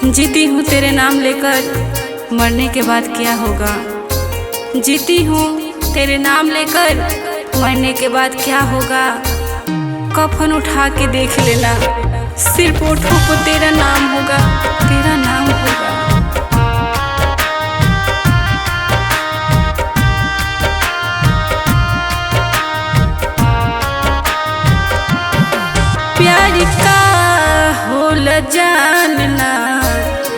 जीती हूँ तेरे नाम लेकर, मरने के बाद क्या होगा। जीती हूँ तेरे नाम लेकर, मरने के बाद क्या होगा। कफन उठा के देख लेना, सिर्फ ओठों को तेरा नाम होगा, तेरा नाम होगा। प्यार का होल जानना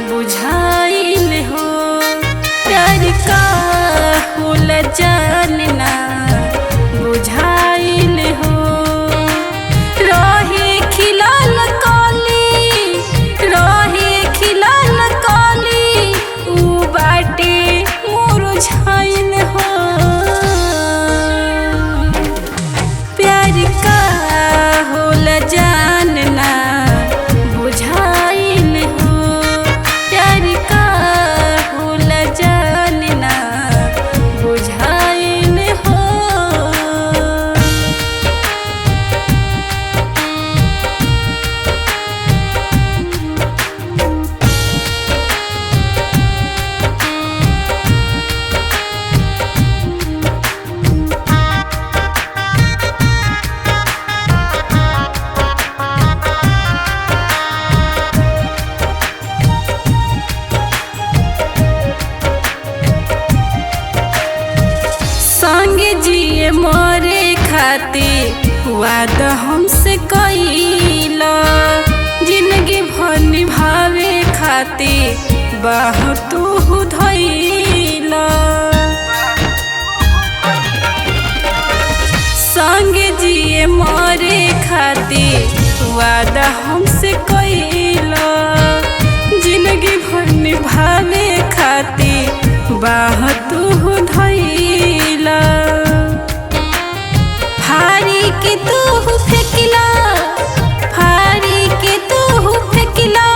बुझाइल हो, प्यार का होल जानना बुझाइल हो। रहे खिलल कली, रहे खिलल कली, उ बाटे मुरझाइल हो। प्यार का होल जानना बुझाइल हो, प्यार का होल जानना बुझाइल हो। संगे जिए मरे खातिर वादा हमसे कइला, जिंदगी भर निभावे खातिर बाह तू धइला। संगे जिए मरे खातिर वादा हमसे कइला, जिंदगी भर निभावे खातिर बाह तू धइला। फारी के तू फेंकिला, फारी के तू फेंकिला,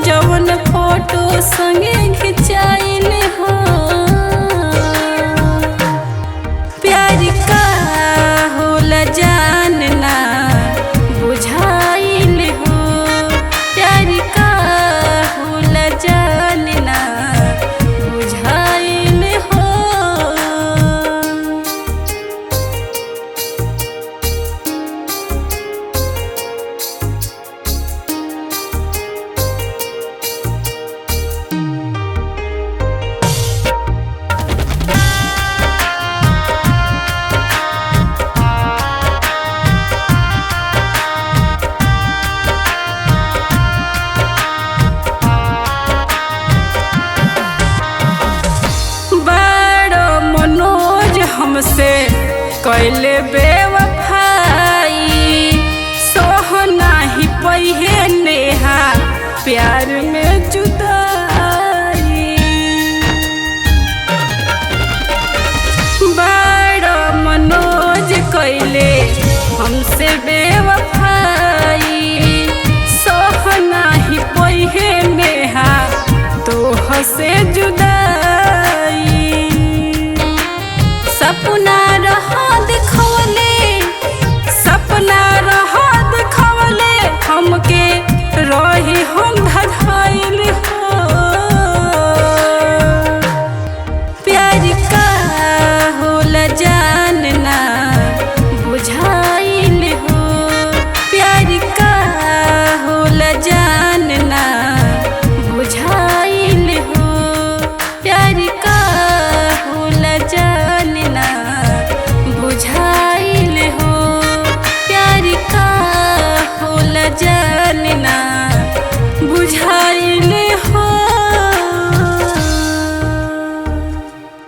जवन फोटो संगे खिंचाइल हो। प्यार का होल जानना बुझाइल हो, प्यार का होल जानना बुझाइल हो। हमसे कैले बेवफाई, सोह नाही पहिए नेहा प्यार में जुदाई। बड़ा मनोज कैले हमसे बेवफाई,